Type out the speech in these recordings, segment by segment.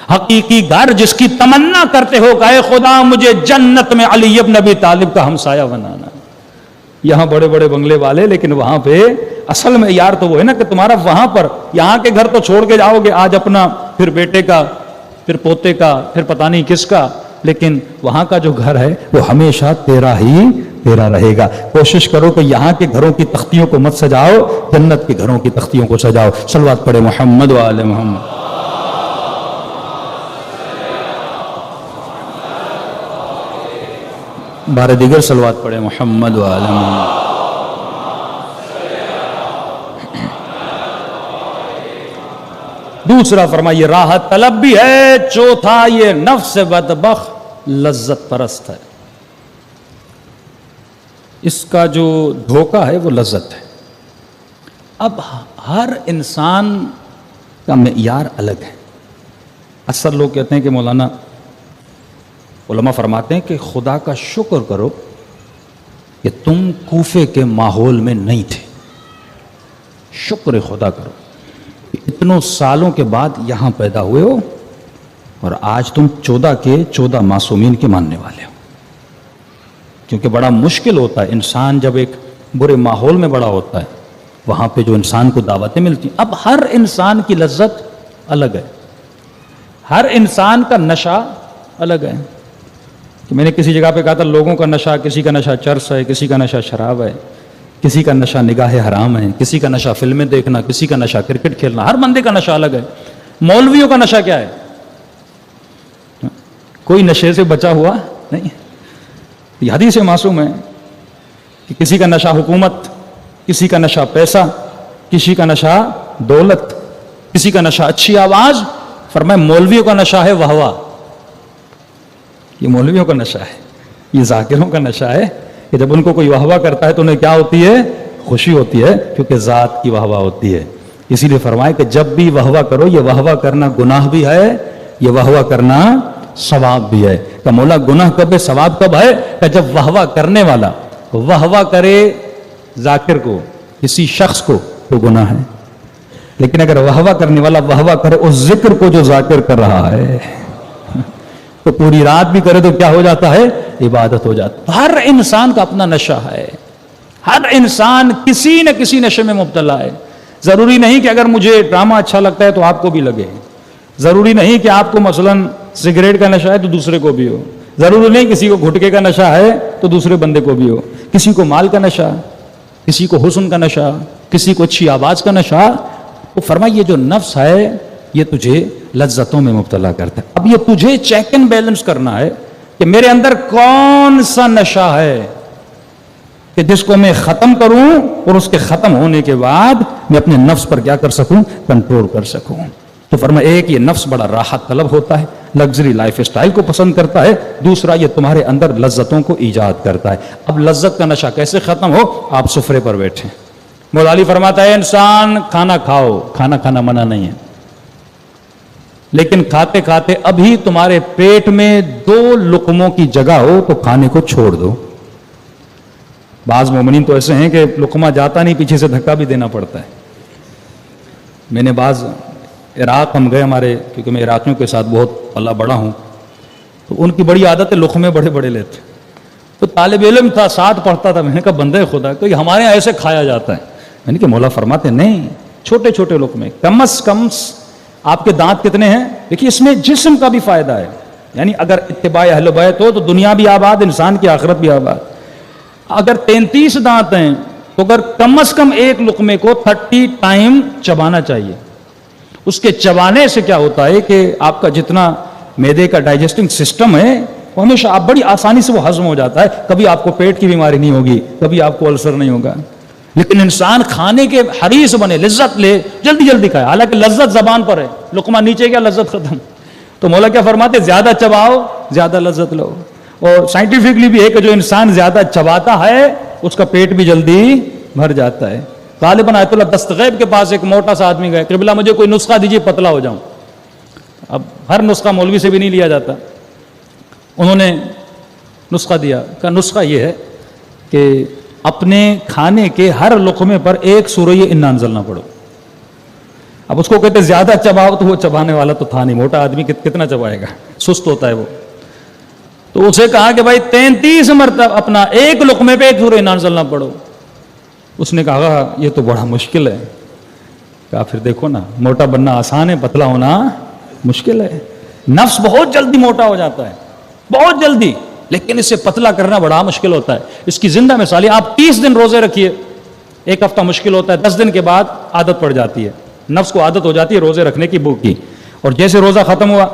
حقیقی گھر جس کی تمنا کرتے ہو کہ اے خدا مجھے جنت میں علی ابن ابی طالب کا ہمسایہ بنانا. یہاں بڑے بڑے بنگلے والے، لیکن وہاں پہ اصل میں یار تو وہ ہے نا کہ تمہارا وہاں پر، یہاں کے گھر تو چھوڑ کے جاؤ گے آج اپنا، پھر بیٹے کا، پھر پوتے کا، پھر پتہ نہیں کس کا، لیکن وہاں کا جو گھر ہے وہ ہمیشہ تیرا ہی تیرا رہے گا. کوشش کرو کہ یہاں کے گھروں کی تختیوں کو مت سجاؤ، جنت کے گھروں کی تختیوں کو سجاؤ. صلوات پڑھے محمد و آل محمد. بار دیگر صلوات پڑھے محمد و آل محمد. دوسرا فرمائیے راحت طلب بھی ہے، چوتھا یہ نفس بدبخت لذت پرست ہے. اس کا جو دھوکہ ہے وہ لذت ہے. اب ہر انسان کا معیار الگ ہے. اکثر لوگ کہتے ہیں کہ مولانا، علماء فرماتے ہیں کہ خدا کا شکر کرو کہ تم کوفے کے ماحول میں نہیں تھے. شکر خدا کرو کہ اتنوں سالوں کے بعد یہاں پیدا ہوئے ہو اور آج تم 14 کے 14 معصومین کے ماننے والے ہو. کیونکہ بڑا مشکل ہوتا ہے انسان جب ایک برے ماحول میں بڑا ہوتا ہے، وہاں پہ جو انسان کو دعوتیں ملتی ہیں. اب ہر انسان کی لذت الگ ہے، ہر انسان کا نشہ الگ ہے. کہ میں نے کسی جگہ پہ کہا تھا لوگوں کا نشہ، کسی کا نشہ چرس ہے، کسی کا نشہ شراب ہے، کسی کا نشہ نگاہ حرام ہے، کسی کا نشہ فلمیں دیکھنا، کسی کا نشہ کرکٹ کھیلنا. ہر بندے کا نشہ الگ ہے. مولویوں کا نشہ کیا ہے؟ کوئی نشے سے بچا ہوا نہیں. یہ حدیث معصوم ہے کہ کسی کا نشہ حکومت، کسی کا نشہ پیسہ، کسی کا نشہ دولت، کسی کا نشہ اچھی آواز. فرمائے مولویوں کا نشہ ہے واہ واہ. یہ مولویوں کا نشہ ہے، یہ ذاکروں کا نشہ ہے کہ جب ان کو کوئی واہ واہ کرتا ہے تو انہیں کیا ہوتی ہے؟ خوشی ہوتی ہے، کیونکہ ذات کی واہ واہ ہوتی ہے. اسی لیے فرمائے کہ جب بھی واہ واہ کرو، یہ واہ واہ کرنا گناہ بھی ہے، یہ واہ واہ کرنا ثواب بھی ہے. کہ مولا گناہ کب ہے، ثواب کب ہے؟ کہ جب واہ واہ کرنے والا واہ واہ کرے ذاکر کو، کسی شخص کو، تو گناہ ہے. لیکن اگر واہ واہ کرنے والا واہ واہ کرے اس ذکر کو جو ذاکر کر رہا ہے، تو پوری رات بھی کرے تو کیا ہو جاتا ہے؟ عبادت ہو جاتا. ہر انسان کا اپنا نشہ ہے، ہر انسان کسی نہ کسی نشے میں مبتلا ہے. ضروری نہیں کہ اگر مجھے ڈرامہ اچھا لگتا ہے تو آپ کو بھی لگے. ضروری نہیں کہ آپ کو مثلاً سگریٹ کا نشہ ہے تو دوسرے کو بھی ہو. ضروری نہیں کسی کو گھٹکے کا نشہ ہے تو دوسرے بندے کو بھی ہو. کسی کو مال کا نشہ، کسی کو حسن کا نشہ، کسی کو اچھی آواز کا نشہ. وہ فرمائے یہ جو نفس ہے یہ تجھے لذتوں میں مبتلا کرتا ہے. اب یہ تجھے چیک اینڈ بیلنس کرنا ہے کہ میرے اندر کون سا نشہ ہے کہ جس کو میں ختم کروں اور اس کے ختم ہونے کے بعد میں اپنے نفس پر کیا کر سکوں؟ کنٹرول کر سکوں. تو فرمایا ایک یہ نفس بڑا راحت طلب ہوتا ہے، لگژری لائف اسٹائل کو پسند کرتا ہے. دوسرا یہ تمہارے اندر لذتوں کو ایجاد کرتا ہے. اب لذت کا نشہ کیسے ختم ہو؟ آپ سفرے پر بیٹھیں. مولا علی فرماتا ہے انسان کھانا کھاؤ، کھانا کھانا منع نہیں ہے، لیکن کھاتے کھاتے ابھی تمہارے پیٹ میں 2 لقموں کی جگہ ہو تو کھانے کو چھوڑ دو. بعض مومنین تو ایسے ہیں کہ لقمہ جاتا نہیں، پیچھے سے دھکا بھی دینا پڑتا ہے. میں نے بعض عراق ہم گئے ہمارے، کیونکہ میں عراقیوں کے ساتھ بہت پلا بڑا ہوں، تو ان کی بڑی عادت ہے لقمے بڑے بڑے لیتے. تو طالب علم تھا، ساتھ پڑھتا تھا. میں نے کہا بندے خدا کہ ہمارے یہاں ایسے کھایا جاتا ہے. میں نے کہا مولا فرماتے نہیں، چھوٹے چھوٹے لقمے، کم از کم. آپ کے دانت کتنے ہیں؟ دیکھیے اس میں جسم کا بھی فائدہ ہے. یعنی اگر اتباع اہل بیت ہو تو دنیا بھی آباد، انسان کی آخرت بھی آباد. اگر 33 دانت ہیں تو اگر کم از کم ایک لقمے کو 30 ٹائم چبانا چاہیے. اس کے چبانے سے کیا ہوتا ہے کہ آپ کا جتنا معدے کا ڈائجسٹنگ سسٹم ہے وہ ہمیشہ آپ بڑی آسانی سے وہ ہضم ہو جاتا ہے. کبھی آپ کو پیٹ کی بیماری نہیں ہوگی، کبھی آپ کو السر نہیں ہوگا. لیکن انسان کھانے کے حریص بنے، لذت لے، جلدی جلدی کھائے، حالانکہ لذت زبان پر ہے، لقمہ نیچے کیا لذت ختم. تو مولا کیا فرماتے؟ زیادہ چباؤ زیادہ لذت لو. اور سائنٹیفکلی بھی ہے کہ جو انسان زیادہ چباتا ہے اس کا پیٹ بھی جلدی بھر جاتا ہے. غالباً آیت اللہ دستغیب کے پاس ایک موٹا سا آدمی گئے، قبلہ مجھے کوئی نسخہ دیجیے پتلا ہو جاؤں. اب ہر نسخہ مولوی سے بھی نہیں لیا جاتا. انہوں نے نسخہ دیا، کہ نسخہ یہ ہے کہ اپنے کھانے کے ہر لقمے پر 1 سورہ انا انزلنا پڑھو. اب اس کو کہتے زیادہ چباؤ، تو وہ چبانے والا تو تھا نہیں، موٹا آدمی کتنا چبائے گا، سست ہوتا ہے وہ. تو اسے کہا کہ بھائی 33 مرتبہ اپنا ایک لقمے پہ ایک سورہ انا انزلنا پڑھو. اس نے کہا یہ تو بڑا مشکل ہے. کہا پھر دیکھو نا، موٹا بننا آسان ہے، پتلا ہونا مشکل ہے. نفس بہت جلدی موٹا ہو جاتا ہے، بہت جلدی، لیکن اسے پتلا کرنا بڑا مشکل ہوتا ہے. اس کی زندہ مثال ہے، آپ 30 دن روزے رکھیے، ایک ہفتہ مشکل ہوتا ہے، 10 دن کے بعد عادت پڑ جاتی ہے، نفس کو عادت ہو جاتی ہے روزے رکھنے کی، بھوک کی. اور جیسے روزہ ختم ہوا،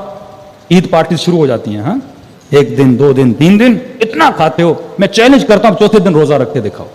عید پارٹی شروع ہو جاتی ہیں. ہاں، 1 دن 2 دن 3 دن اتنا کھاتے ہو، میں چیلنج کرتا ہوں 4تھے دن روزہ رکھ کے دکھاؤ.